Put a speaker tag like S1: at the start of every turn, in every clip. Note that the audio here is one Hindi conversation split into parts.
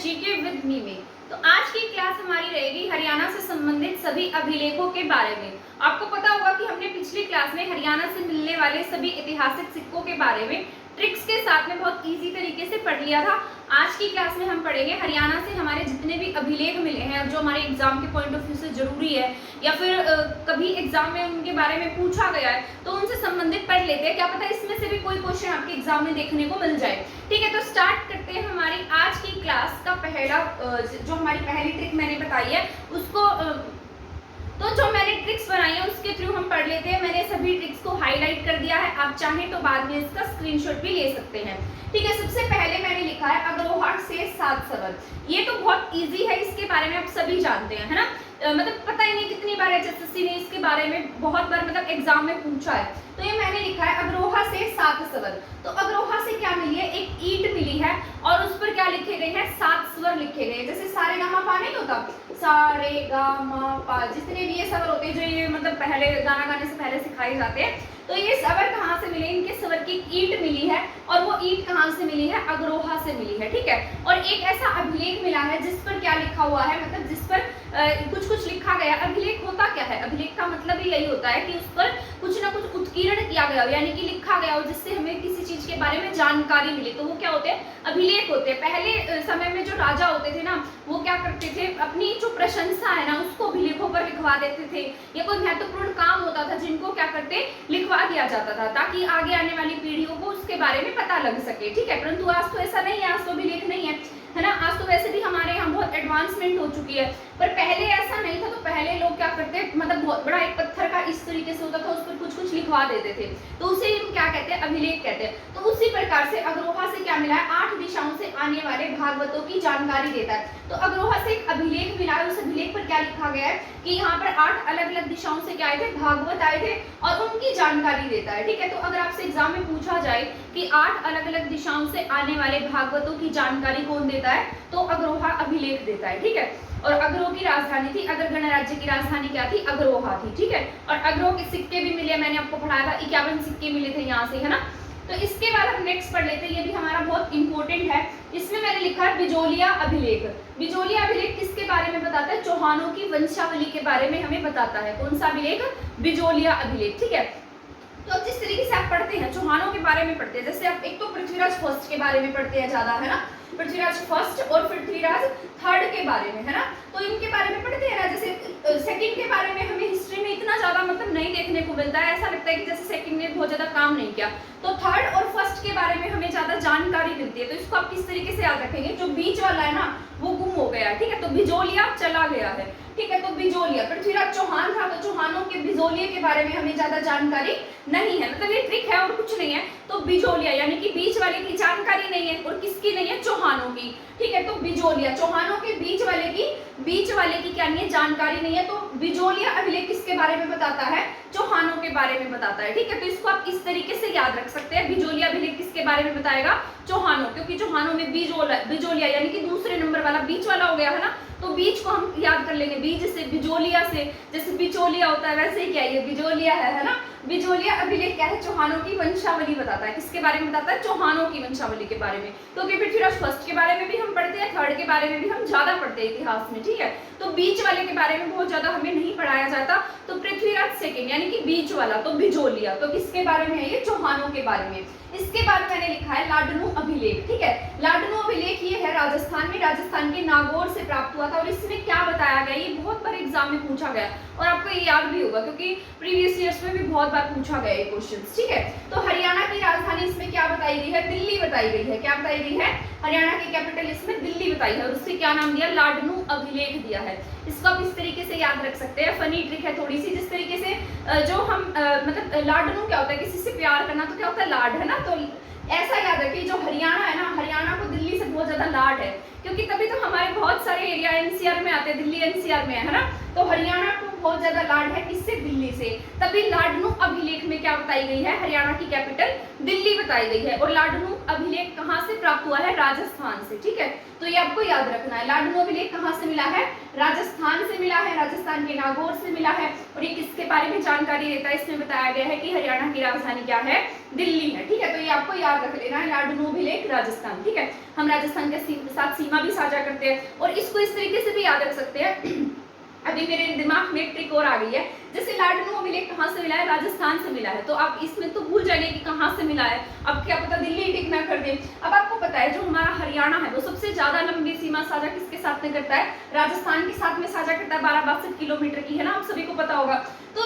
S1: जीके विद मी में। तो आज की क्लास हमारी रहेगी हरियाणा से संबंधित सभी अभिलेखों के बारे में। आपको पता होगा कि हमने पिछली क्लास में हरियाणा से मिलने वाले सभी ऐतिहासिक सिक्कों के बारे में ट्रिक्स के साथ में बहुत इजी तरीके से पढ़ लिया था। आज की क्लास में हम पढ़ेंगे हरियाणा से हमारे जितने भी अभिलेख मिले हैं जो हमारे एग्जाम के पॉइंट ऑफ व्यू से जरूरी है या फिर कभी एग्जाम में उनके बारे में पूछा गया है तो उनसे संबंधित पढ़ लेते हैं। क्या पता इसमें से भी कोई क्वेश्चन आपके एग्जाम में देखने को मिल जाए। ठीक है, तो स्टार्ट करते हैं हमारी आज की क्लास का पहला जो हमारी पहली ट्रिक मैंने बताई है उसको तो जो मैंने ट्रिक्स बनाई है उसके थ्रू हम पढ़ लेते हैं। मैंने सभी ट्रिक्स को हाईलाइट कर दिया है, आप चाहें तो बाद में इसका स्क्रीनशॉट भी ले सकते हैं। ठीक है, सबसे पहले मैंने लिखा है अग्रोहा से 7 सवर। ये तो बहुत इजी है, इसके बारे में आप सभी जानते हैं, है ना। मतलब पता ही नहीं कितनी बार एचएसएससी ने इसके बारे में बहुत बार मतलब एग्जाम में पूछा है। तो ये मैंने लिखा है अग्रोहा से 7 सवर। तो अग्रोहा से क्या मिली है, एक ईंट मिली है और उस पर क्या लिखे गए हैं, 7 स्वर लिखे गए हैं। जैसे सारे गा मा पा नहीं होता, सारे गा मा पा, जितने भी ये स्वर होते हैं जो ये मतलब पहले गाना गाने से पहले सिखाए जाते हैं। तो ये स्वर कहाँ से मिले, इनके स्वर की ईंट मिली है और वो ईंट कहाँ से मिली है, अग्रोहा से मिली है। ठीक है, और एक ऐसा अभिलेख मिला है जिस पर क्या लिखा हुआ है, मतलब जिस पर कुछ लिखा गया। अभिलेख होता क्या है, अभिलेख का मतलब ही यही होता है कि उस पर कुछ ना कुछ उत्कीर्ण किया गया हो, यानी कि लिखा गया हो जिससे हमें किसी चीज के बारे में जानकारी मिले। तो वो क्या होते हैं, अभिलेख होते हैं। पहले समय में जो राजा होते थे ना वो क्या करते थे, अपनी जो प्रशंसा है ना उसको अभिलेखों पर लिखवा देते थे, या कोई महत्वपूर्ण काम होता था जिनको क्या करते लिखवा दिया जाता था ताकि आगे आने वाली पीढ़ियों को उसके बारे में पता लग सके। ठीक है, परंतु आज तो ऐसा नहीं है, आज तो अभिलेख नहीं है ना। आज तो वैसे भी हमारे यहाँ बहुत एडवांसमेंट हो चुकी है, पर पहले ऐसा नहीं था। तो पहले लोग क्या करते, मतलब बहुत बड़ा एक पत्थर का इस तरीके से होता था, उस पर कुछ लिखवा देते थे, तो उसे हम क्या कहते हैं, अभिलेख कहते हैं। तो उसी प्रकार से अग्रोहा से क्या मिला है, 8 दिशाओं से आने वाले भागवतों की जानकारी देता है। तो अग्रोहा से एक अभिलेख मिला है, उस अभिलेख पर क्या लिखा गया है कि यहाँ पर 8 अलग अलग दिशाओं से क्या आए थे, भागवत आए थे और उनकी जानकारी देता है। ठीक है, तो अगर आपसे एग्जाम में पूछा जाए कि 8 अलग अलग दिशाओं से आने वाले भागवतों की जानकारी कौन देता है, तो अग्रोहा अभिलेख देता है। ठीक है, और अग्रोह की राजधानी थी, अगर गणराज्य की राजधानी क्या थी, अग्रोहा थी। ठीक है, और अग्रोह के सिक्के भी मिले, मैंने आपको पढ़ाया था 51 सिक्के मिले थे यहाँ से, है ना। तो इसके बाद हम नेक्स्ट पढ़ लेते हैं, ये भी हमारा बहुत इंपॉर्टेंट है। इसमें मैंने लिखा है बिजोलिया अभिलेख। बिजोलिया अभिलेख किसके बारे में बताता है, चौहानों की वंशावली के बारे में हमें बताता है। कौन सा अभिलेख, बिजोलिया अभिलेख। ठीक है, तो अब जिस तरीके से आप पढ़ते हैं चौहानों के बारे में पढ़ते हैं, जैसे आप एक तो पृथ्वीराज फर्स्ट के बारे में पढ़ते हैं ज्यादा, है ना, पृथ्वीराज फर्स्ट और पृथ्वीराज थर्ड के बारे में, है ना। तो इनके बारे में पढ़ते हैं ना। जैसे सेकंड के बारे में हमें हिस्ट्री में इतना ज्यादा मतलब नहीं देखने को मिलता है, ऐसा लगता है कि जैसे सेकंड ने बहुत ज्यादा काम नहीं किया। तो थर्ड और फर्स्ट के बारे में हमें ज्यादा जानकारी मिलती है। तो इसको आप किस तरीके से याद रखेंगे, जो बीच वाला है ना वो गुम हो गया है। ठीक है, तो बिजोलिया चला गया है। ठीक है, तो बिजोलिया, पृथ्वीराज चौहान था तो चौहानों के बिजोलिया के बारे में हमें ज्यादा जानकारी नहीं है, मतलब ये ट्रिक है और कुछ नहीं है। तो बिजोलिया यानी कि बीच वाले की जानकारी नहीं है, और किसकी नहीं है, चौहानों की। ठीक है, तो बिजोलिया चौहानों के बीच वाले की क्या नहीं है, जानकारी नहीं है। तो बिजोलिया अभिलेख किसके बारे में बताता है, चौहानों के बारे में बताता है। ठीक है, तो इसको आप इस तरीके से याद रख सकते हैं, बिजोलिया अभिलेख किसके बारे में बताएगा, चौहानों, क्योंकि चौहानों में बिजोलिया यानी कि दूसरे नंबर वाला बीच वाला हो गया, है ना। तो बीच को हम याद कर लेंगे, बीज से, बिजोलिया से, जैसे बिचौलिया होता है वैसे ही क्या ये बिजोलिया है ना। बिजोलिया अभिलेख क्या है, चौहानों की वंशावली बताता है। किसके बारे में बताता है, चौहानों की वंशावली के बारे में। क्योंकि पृथ्वीराज फर्स्ट के बारे में भी हम पढ़ते हैं, थर्ड के बारे में भी हम ज्यादा पढ़ते हैं इतिहास में। ठीक है, तो बीच वाले के बारे में बहुत ज्यादा हमें नहीं पढ़ाया जाता। तो पृथ्वीराज सेकेंड यानी कि बीच वाला, तो बिजोलिया, तो किसके बारे में है, ये चौहानों के बारे में। इसके बाद मैंने लिखा है लाडनू अभिलेख। ठीक है, लाडनू अभिलेख ये है राजस्थान में, राजस्थान के नागौर से प्राप्त हुआ था। और इसमें क्या बताया गया, ये बहुत बार एग्जाम में पूछा गया और आपको ये याद भी होगा क्योंकि प्रीवियस ईयर्स में भी बहुत बार पूछा गया ये क्वेश्चन। ठीक है, तो हरियाणा की राजधानी इसमें क्या बताई गई है, दिल्ली बताई गई है। क्या बताई गई है, हरियाणा की कैपिटल इसमें दिल्ली बताई है और उससे क्या नाम दिया, लाडनू अभिलेख दिया है। इसको आप इस तरीके से याद रख सकते हैं। फनी ट्रिक है थोड़ी सी, जिस तरीके से जो हम मतलब लाडनू क्या होता है, किसी से प्यार करना, तो क्या होता है, लाड, है ना। तो ऐसा याद रखिए जो हरियाणा है ना, हरियाणा को दिल्ली से बहुत ज्यादा लाड है, क्योंकि तभी तो हमारे बहुत सारे एरिया एनसीआर में आते हैं, दिल्ली एनसीआर में है ना। तो हरियाणा को बहुत ज्यादा लाड है किससे, दिल्ली से। तभी लाडनू अभिलेख में क्या बताई गई है, हरियाणा की कैपिटल दिल्ली बताई गई है। और लाडनू अभिलेख कहाँ से प्राप्त हुआ है, राजस्थान से, ठीक है। तो ये आपको याद रखना है, लाडनू अभिलेख कहाँ से मिला है, राजस्थान से मिला है, राजस्थान के नागौर से मिला है। और ये किसके बारे में जानकारी देता है, इसमें बताया गया है कि हरियाणा की राजधानी क्या है, दिल्ली है, ठीक है। तो ये आपको याद रख लेना है, लाडनू अभिलेख राजस्थान, ठीक है। हम राजस्थान के साथ सीमा भी साझा करते हैं और इसको इस तरीके से भी याद रख सकते हैं। अभी मेरे दिमाग में एक ट्रिक और आ गई है, जैसे लाडनू अभिलेख कहाँ से मिला है, राजस्थान से मिला है, तो आप इसमें तो भूल जाएंगे कि कहाँ से मिला है, अब क्या पता दिल्ली टिक ना कर दे। अब आपको पता है जो हमारा हरियाणा है वो सबसे ज्यादा लंबी सीमा साझा किसके साथ में करता है, राजस्थान के साथ में साझा करता है, 1262 किलोमीटर की है ना, आप सभी को पता होगा। तो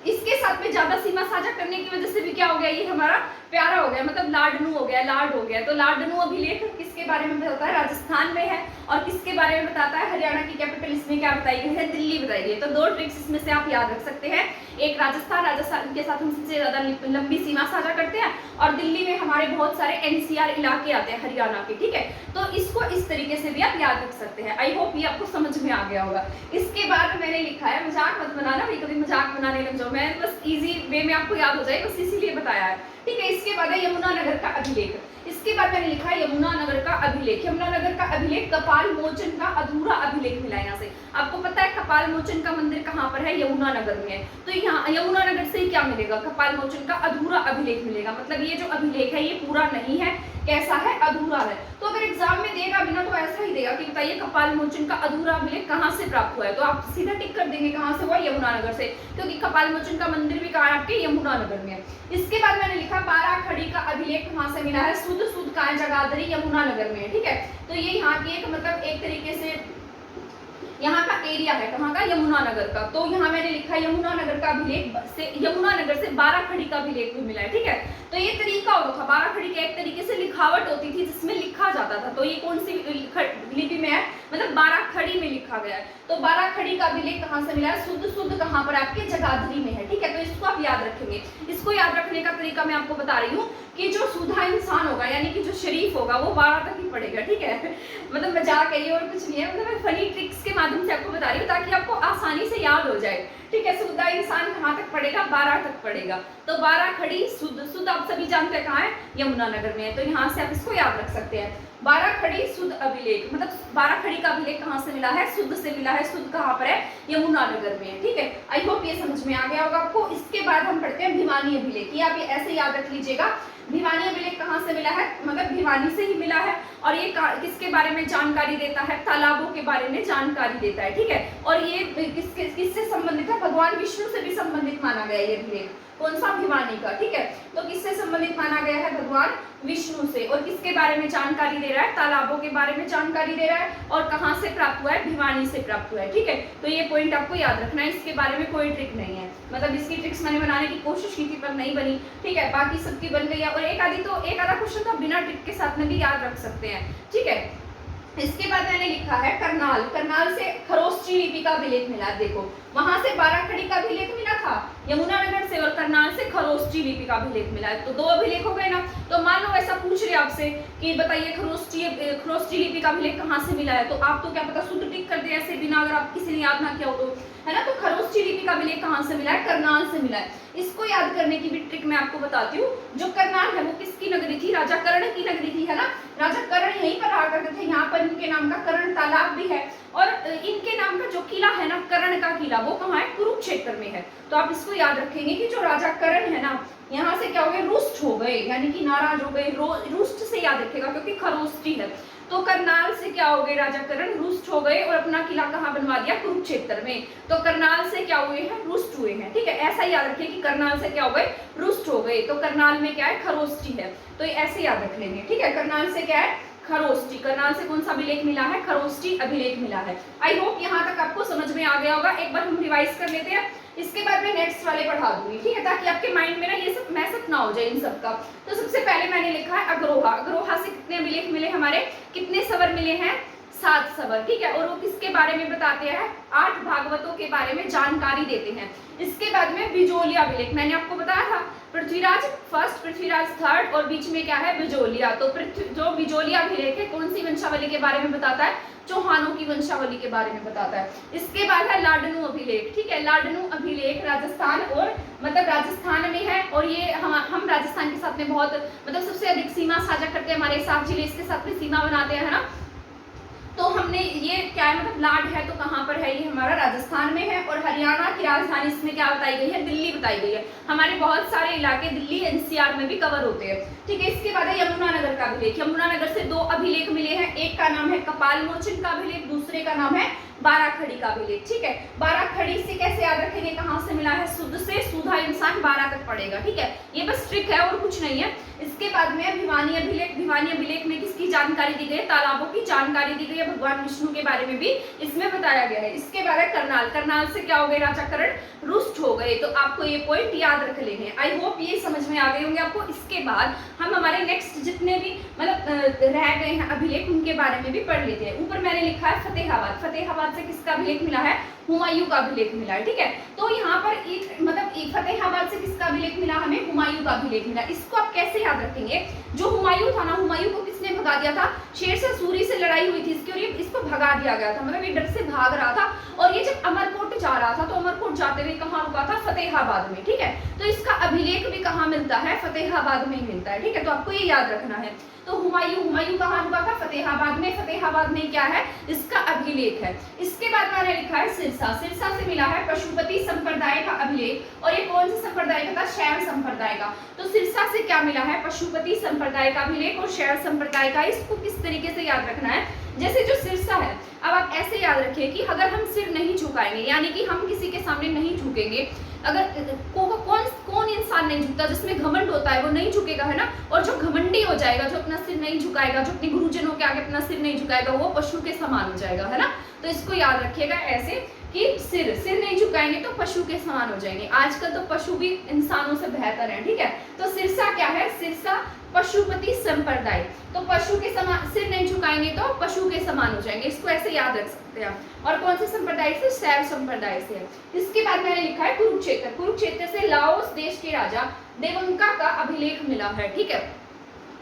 S1: इसके साथ में ज्यादा सीमा साझा करने की वजह से भी क्या हो गया, ये हमारा प्यारा हो गया, मतलब लाडनू हो गया, लाड हो गया। तो लाडनू अभिलेख किसके बारे में बताता है, राजस्थान में है। और किसके बारे में बताता है, हरियाणा की कैपिटल इसमें क्या बताई गई है, दिल्ली बताई गई है। तो दो ट्रिक्स इसमें से आप याद रख सकते हैं, एक राजस्थान के साथ हम सबसे ज्यादा लंबी सीमा साझा करते हैं, और दिल्ली में हमारे बहुत सारे एनसीआर इलाके आते हैं हरियाणा के, ठीक है। तो इसको इस तरीके से भी आप याद रख सकते हैं। आई होप ये आपको समझ में आ गया होगा। इसके बाद मैंने लिखा है, मजाक मत बनाना भाई, कभी मजाक बनाने लग जाओ, मैं बस इजी वे में आपको याद हो जाए बस इसीलिए बताया है, ठीक है। इसके बाद है यमुनानगर का अभिलेख। इसके बाद मैंने लिखा है यमुनानगर का अभिलेख। यमुनानगर का अभिलेख कपाल मोचन का अधूरा अभिलेख मिला है यहाँ से। आपको पता है कपाल मोचन का मंदिर कहाँ पर है, यमुनानगर में है। तो यहाँ यमुनानगर से क्या मिलेगा, कपाल मोचन का अधूरा अभिलेख मिलेगा। मतलब ये जो अभिलेख है ये पूरा नहीं है, कैसा है, अधूरा है। तो अगर एग्जाम में देगा भी ना तो ऐसा ही देगा कि बताइए कपाल मोचन का अधूरा अभिलेख कहाँ से प्राप्त हुआ है, तो आप सीधा टिक कर देंगे कहाँ से हुआ, यमुनानगर से, क्योंकि कपाल मोचन का मंदिर भी कहाँ है, आपके यमुनानगर में है। इसके बाद मैंने लिखा बाराखड़ी का अभिलेख कहाँ से मिला है, सुध का जगाधरी यमुनानगर में, ठीक है। तो ये यहाँ की एक मतलब एक तरीके से यहाँ का एरिया है, कहाँ का, यमुनानगर का। तो यहाँ मैंने लिखा यमुनानगर का अभिलेख से, यमुनानगर से बाराखड़ी का अभिलेख भी मिला है, ठीक है। तो ये तरीका होता था, बाराखड़ी के एक तरीके से लिखावट होती थी जिसमें लिखा जाता था। तो ये कौन सी लिपि में है, मतलब बाराखड़ी में लिखा गया है। तो बाराखड़ी का अभिलेख कहाँ से मिला है, शुद्ध कहाँ पर, आपके जगाधरी में है, ठीक है। तो इसको आप याद रखेंगे। इसको याद रखने का तरीका मैं आपको बता रही हूँ कि जो सुधा इंसान होगा यानी कि जो शरीफ होगा वो 12 तक ही पढ़ेगा, ठीक है। मतलब मजाक है ये और कुछ नहीं है, मतलब मैं फनी ट्रिक्स के माध्यम से आपको बता रही हूँ ताकि आपको आसानी से याद हो जाए, ठीक है। सुधा इंसान कहाँ तक पढ़ेगा, 12 तक पढ़ेगा। तो बाराखड़ी शुद्ध आप सभी जानते हैं कहाँ है, यमुनानगर में है। तो यहाँ से आप इसको याद रख सकते हैं। बाराखड़ी शुद्ध अभिलेख, मतलब बाराखड़ी का अभिलेख कहाँ से मिला है, शुद्ध से मिला है। शुद्ध कहाँ पर है, यमुनानगर में है, ठीक है। आई होप ये समझ में आ गया होगा आपको। इसके बाद हम पढ़ते हैं भिवानी अभिलेख। ये आप ऐसे याद रख लीजिएगा, भिवानी अभिलेख कहाँ से मिला है, मतलब भिवानी से ही मिला है। और ये किसके बारे में जानकारी देता है, तालाबों के बारे में जानकारी देता है, ठीक है। और ये किससे संबंधित है, भगवान विष्णु से भी संबंधित माना गया ये अभिलेख। कौन सा, भिवानी का, ठीक है। तो किससे संबंधित माना गया है, भगवान विष्णु से। और किसके बारे में जानकारी दे रहा है, तालाबों के बारे में जानकारी दे रहा है। और कहाँ से प्राप्त हुआ है, भिवानी से प्राप्त हुआ है, ठीक है। तो ये पॉइंट आपको याद रखना है। इसके बारे में कोई ट्रिक नहीं है, मतलब इसकी ट्रिक्स मैंने बनाने की कोशिश की थी पर नहीं बनी, ठीक है। बाकी सबकी बन गई है। और एक आधा क्वेश्चन तो बिना ट्रिक के साथ में भी याद रख सकते हैं, ठीक है। इसके बाद मैंने लिखा है करनाल से खरोष्ठी लिपि का अभिलेख मिला। देखो वहां से बाराखड़ी का अभिलेख मिला था यमुनानगर से, और करनाल से खरोष्ठी लिपि का अभिलेख मिला है। तो दो अभिलेख हो गए ना। तो मान लो ऐसा पूछ रहे आपसे कि बताइए खरोष्ठी लिपि का अभिलेख कहाँ से मिला है, तो आप तो क्या पता शुद्ध टिक कर दे ऐसे बिना, अगर आप किसी ने याद ना किया हो तो, है ना। तो खरोष्ठी लिपि का अभिलेख कहाँ से मिला है, करनाल से मिला है। इसको याद करने की भी ट्रिक मैं आपको बताती हूँ। जो करनाल है वो किसकी नगरी थी, राजा कर्ण की नगरी थी, है ना। राजा कर्ण यहीं पर रहा करते थे। यहाँ पर इनके नाम का कर्ण तालाब भी है। और इनके नाम का जो किला है ना, कर्ण का किला, वो कहाँ है, कुरुक्षेत्र में है। तो आप इसको याद रखेंगे कि जो राजा कर्ण है ना, यहाँ से क्या हो गए, रुष्ट हो गए, यानी कि नाराज हो गए। रुष्ट से याद रखेगा क्योंकि खरोष्ठी है। तो करनाल से क्या हो गए, राजा कर्ण रुष्ट हो गए और अपना किला कहाँ बनवा दिया, कुरुक्षेत्र में। तो करनाल से क्या हुए हैं, रुष्ट हुए हैं, ठीक है। ऐसा याद रखिए कि करनाल से क्या हो गए, रुष्ट हो गए। तो करनाल में क्या है, खरोष्ठी है। तो ऐसे याद रख लेंगे, ठीक है। करनाल से क्या है, खरोष्ठी। करनाल से कौन सा अभिलेख मिला है, खरोष्ठी अभिलेख मिला है। आई होप यहाँ तक आपको समझ में आ गया होगा। एक बार हम रिवाइज कर लेते हैं, इसके बाद मैं नेक्स्ट वाले पढ़ा दूंगी, ठीक है, ताकि आपके माइंड में ना ये सब मैसेज ना हो जाए इन सब का। तो सबसे पहले मैंने लिखा है अग्रोहा। अग्रोहा से कितने अभिलेख मिले हमारे, कितने सवर मिले हैं, 7 सबर, ठीक है। और वो किसके बारे में बताते हैं? 8 भागवतों के बारे में जानकारी देते हैं। इसके बाद में बिजोलिया अभिलेख, मैंने आपको बताया था पृथ्वीराज फर्स्ट, पृथ्वीराज थर्ड और बीच में क्या है? बिजोलिया। तो जो बिजोलिया अभिलेख है कौन सी वंशावली के बारे में बताता है? चौहानों की वंशावली के बारे में बताता है। इसके बाद है लाडनू अभिलेख, ठीक है। लाडनू अभिलेख राजस्थान और मतलब राजस्थान में है और ये हम राजस्थान के साथ में बहुत मतलब सबसे अधिक सीमा साझा करते हैं, हमारे 7 जिले इसके साथ में सीमा बनाते हैं, है ना। तो हमने ये क्या है मतलब लाड है तो कहाँ पर है? ये हमारा राजस्थान में है। और हरियाणा की राजधानी इसमें क्या बताई गई है? दिल्ली बताई गई है। हमारे बहुत सारे इलाके दिल्ली एनसीआर में भी कवर होते हैं, ठीक है। इसके बाद है यमुनानगर का अभिलेख। यमुनानगर से 2 अभिलेख मिले हैं, एक का नाम है कपाल मोचन का अभिलेख, दूसरे का नाम है बाराखड़ी का अभिलेख, ठीक है। बाराखड़ी से कैसे याद रखेंगे? कहाँ से मिला है? सुध से, सुधा इंसान 12 तक पड़ेगा, ठीक है। ये बस ट्रिक है और कुछ नहीं है। इसके बाद में भिवानी अभिलेख। भिवानी अभिलेख में किसकी जानकारी दी गई है? तालाबों की जानकारी दी गई है, भगवान विष्णु के बारे में भी इसमें बताया गया है। इसके बाद है करनाल। करनाल से क्या हो गए? राजा कर्ण रुष्ट हो गए। तो आपको ये पॉइंट याद रख लेने हैं। आई होप ये समझ में आ गए होंगे आपको। इसके बाद हम हमारे नेक्स्ट जितने भी मतलब रह गए हैं अभिलेख उनके बारे में भी पढ़ लेते हैं। ऊपर मैंने लिखा है फतेहाबाद। फतेहाबाद से किसका अभिलेख मिला है? हुमायूं का अभिलेख मिला है, ठीक है। तो यहाँ पर एक मतलब एक फतेहाबाद से किसका अभिलेख मिला? हमें हुमायूं का अभिलेख मिला। इसको आप कैसे याद रखेंगे? जो हुमायूं था ना, हुमायूं को किसने भगा दिया था? शेरशाह सूरी से लड़ाई हुई थी इसकी और ये इसको भगा दिया गया था, मतलब ये डर से भाग रहा था। और ये जब अमरकोट जा रहा था तो अमरकोट जाते हुए कहाँ रुका था? फतेहाबाद में, ठीक है। तो इसका अभिलेख भी कहाँ मिलता है? फतेहाबाद में ही मिलता है, ठीक है। तो आपको ये याद रखना है। तो हुमायूं कहाँ रुका था? फतेहाबाद में। फतेहाबाद में क्या है? इसका अभिलेख है। इसके बाद मैंने लिखा है सिरसा। सिरसा से मिला है पशुपति संप्रदाय का अभिलेख और ये कौन से संप्रदाय का था? शैव संप्रदाय का। तो सिरसा से क्या मिला है? पशुपति संप्रदाय का अभिलेख और शैव संप्रदाय का। इसको किस तरीके से याद रखना है? जैसे जो सिरसा है, अब आप ऐसे याद रखिए कि अगर हम सिर नहीं झुकाएंगे यानी कि हम किसी के सामने नहीं झुकेंगे, अगर कौन इंसान नहीं झुकता? जिसमें घमंड होता है वो नहीं झुकेगा, है ना। और जो घमंडी हो जाएगा, जो अपना सिर नहीं झुकाएगा, जो अपने गुरुजनों के आगे अपना सिर नहीं झुकाएगा, वो पशु के समान हो जाएगा, है ना। तो इसको याद रखिएगा ऐसे कि सिर नहीं झुकाएंगे तो पशु के समान हो जाएंगे। आजकल तो पशु भी इंसानों से बेहतर है, ठीक है। तो सिरसा क्या है? सिरसा पशुपति संप्रदाय। तो पशु के समान, सिर नहीं झुकाएंगे तो पशु के समान हो जाएंगे। इसको ऐसे याद रख सकते हैं। और कौन से संप्रदाय से? शैव संप्रदाय से। इसके बाद मैंने लिखा है कुरुक्षेत्र। कुरुक्षेत्र से लाओस देश के राजा देवंका का अभिलेख मिला है, ठीक है।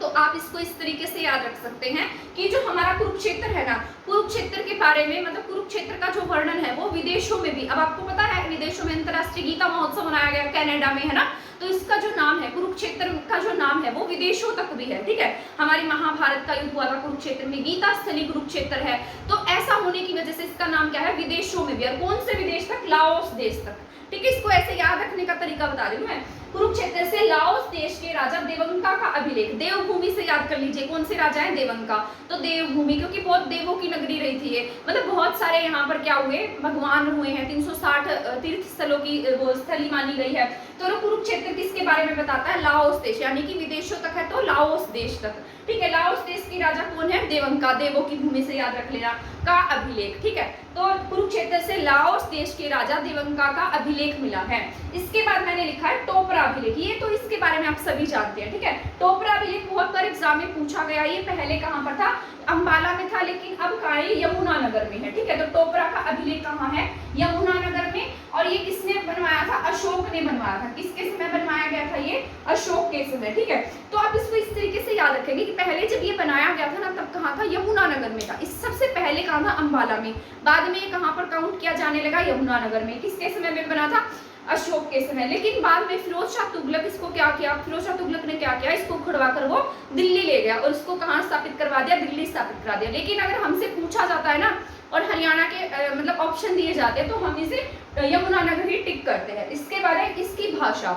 S1: तो आप इसको इस तरीके से याद रख सकते हैं कि जो हमारा कुरुक्षेत्र है ना, कुरुक्षेत्र के बारे में मतलब कुरुक्षेत्र का जो वर्णन है वो विदेशों में भी, अब आपको पता है विदेशों में अंतर्राष्ट्रीय गीता महोत्सव मनाया गया कनाडा में, है ना। तो इसका जो नाम है कुरुक्षेत्र का जो नाम है वो विदेशों तक भी है, ठीक है। हमारी महाभारत का युद्ध हुआ था कुरुक्षेत्र में, गीता स्थली कुरुक्षेत्र है। तो ऐसा होने की वजह से इसका नाम क्या है? विदेशों में भी। और कौन से विदेश तक? लाओस देश तक, ठीक है। इसको ऐसे याद रखने का तरीका बता रही हूँ मैं। कुरुक्षेत्र से लाओस देश के राजा देवंका का अभिलेख। देवभूमि से याद कर लीजिए, कौन से राजा हैं? देवंका। तो देवभूमि, क्योंकि बहुत देवों की नगरी रही थी ये, मतलब बहुत सारे यहाँ पर क्या हुए? भगवान हुए हैं। 360 तीर्थ स्थलों की वो स्थली मानी गई है। तो कुरुक्षेत्र किसके बारे में बताता है? लाओस देश, यानी कि विदेशों तक है तो लाओस देश तक, ठीक है। लाओस देश के राजा कौन है? देवंका। देवों की भूमि से याद रख लेना का अभिलेख, ठीक है। तो कुरुक्षेत्र से लाओस देश के राजा देवंका का अभिलेख मिला है। इसके बाद मैंने लिखा है टोपरा अभिलेख। ये तो इसके बारे में आप सभी जानते हैं, ठीक है। टोपरा अभिलेख बहुत बार एग्जाम में पूछा गया। ये पहले कहाँ पर था? अंबाला में था, लेकिन अब कहाँ है? यमुनानगर में है, ठीक है। तो टोपरा का अभिलेख कहाँ है? यमुनानगर में। और ये किसने बनवाया था? अशोक ने बनवाया था। किसके समय बनवाया गया था? ये अशोक के समय, ठीक है। तो आप इसको इस तरीके से याद रखेंगे कि पहले जब ये बनाया गया था ना तब कहाँ था? यमुनानगर में था। इस सबसे पहले कहाँ था? अंबाला में। बाद में ये कहाँ पर काउंट किया जाने लगा? यमुनानगर में। किसके समय में बना था? अशोक के समय। लेकिन बाद में फिरोज शाह तुगलक इसको क्या किया? फिरोज शाह तुगलक ने क्या किया? इसको उखड़वा कर वो दिल्ली ले गया और इसको कहाँ स्थापित करवा दिया? दिल्ली स्थापित करा दिया। लेकिन अगर हमसे पूछा जाता है ना और हरियाणा के मतलब ऑप्शन दिए जाते हैं तो हम इसे यमुनानगर ही टिक करते हैं। इसके बारे में इसकी भाषा,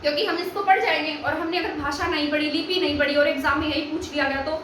S1: क्योंकि हम इसको पढ़ जाएंगे और हमने अगर भाषा नहीं पढ़ी, लिपि नहीं पढ़ी और एग्जाम में यही पूछ लिया गया तो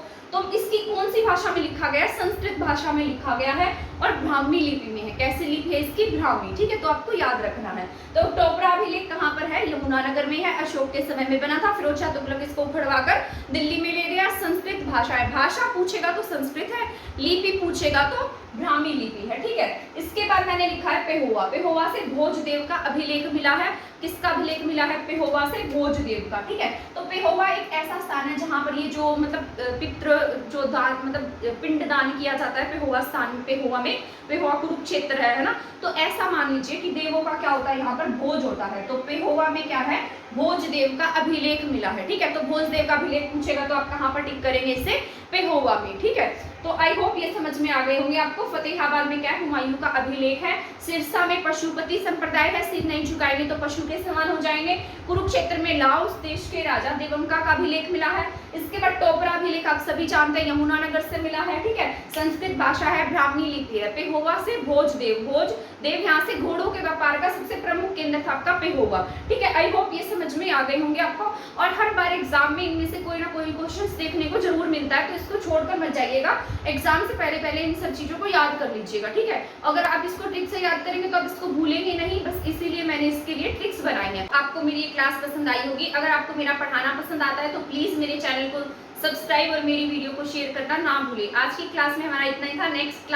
S1: इसकी कौन सी भाषा में लिखा गया है? संस्कृत भाषा में लिखा गया है और ब्राह्मी लिपि में है। कैसी लिपि है इसकी? ब्राह्मी, ठीक है। तो आपको याद रखना है। तो टोपरा अभिलेख कहाँ पर है? यमुनानगर में है। अशोक के समय में बना था। फिरोज शाह तुगलक इसको उखड़वाकर दिल्ली में ले गया। संस्कृत भाषा है। भाषा पूछेगा तो संस्कृत है, लिपि पूछेगा तो ब्राह्मी लिपि है, ठीक है। इसके बाद मैंने लिखा है पेहोवा। पेहोवा से भोजदेव का अभिलेख मिला है। किसका अभिलेख मिला है? पेहोवा से भोजदेव का, ठीक है। तो पेहोवा एक ऐसा स्थान है जहां पर ये जो मतलब पितृ जो दान मतलब पिंड दान किया जाता है पेहोवा स्थान, पेहोवा में, पेहोवा कुरुक्षेत्र है ना। तो ऐसा मान लीजिए कि देवों का क्या होता है, यहाँ पर भोज होता है। तो पेहोवा में क्या है? भोजदेव का अभिलेख मिला है, ठीक है। तो भोजदेव का अभिलेख पूछेगा तो आप कहाँ पर टिक करेंगे? इसे पेहोवा में, ठीक है। तो आई होप ये समझ में आ गए होंगे आपको। फतेहाबाद में क्या है? हुमायूं का अभिलेख है। सिरसा में पशुपति संप्रदाय है, सिर नहीं झुकाएंगे तो पशु के समान हो जाएंगे। कुरुक्षेत्र में लाओस देश के राजा देवंका का अभिलेख मिला है। इसके बाद टोपरा अभिलेख आप सभी जानते हैं, यमुनानगर से मिला है, ठीक है। संस्कृत भाषा है, ब्राह्मी लिपि है। पेहोवा से भोजदेव, भोजदेव यहाँ से घोड़ों के व्यापार का सबसे प्रमुख केंद्र था आपका पेहोवा, ठीक है। आई होप ये समझ में आ गए होंगे आपको। और हर बार एग्जाम में इनमें से कोई ना कोई क्वेश्चन देखने को जरूर मिलता है, तो इसको छोड़कर मत जाइएगा। एग्जाम से पहले इन सब चीजों को याद कर लीजिएगा, ठीक है। अगर आप इसको ट्रिक से याद करेंगे तो आप इसको भूलेंगे नहीं, बस इसीलिए मैंने इसके लिए ट्रिक्स बनाई है। आपको मेरी ये क्लास पसंद आई होगी। अगर आपको मेरा पढ़ाना पसंद आता है तो प्लीज मेरे चैनल को सब्सक्राइब और मेरी वीडियो को शेयर करना ना भूलें। आज की क्लास में हमारा इतना ही था। नेक्स्ट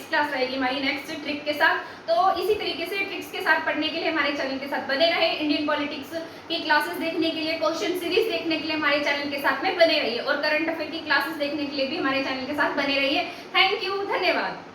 S1: क्लास रहेगी हमारी नेक्स्ट ट्रिक के साथ। तो इसी तरीके से ट्रिक्स के साथ पढ़ने के लिए हमारे चैनल के साथ बने रहे। इंडियन पॉलिटिक्स की क्लासेस देखने के लिए, क्वेश्चन सीरीज देखने के लिए हमारे चैनल के साथ में बने रहिए, और करंट अफेयर की क्लासेस देखने के लिए भी हमारे चैनल के साथ बने रहिए। थैंक यू, धन्यवाद।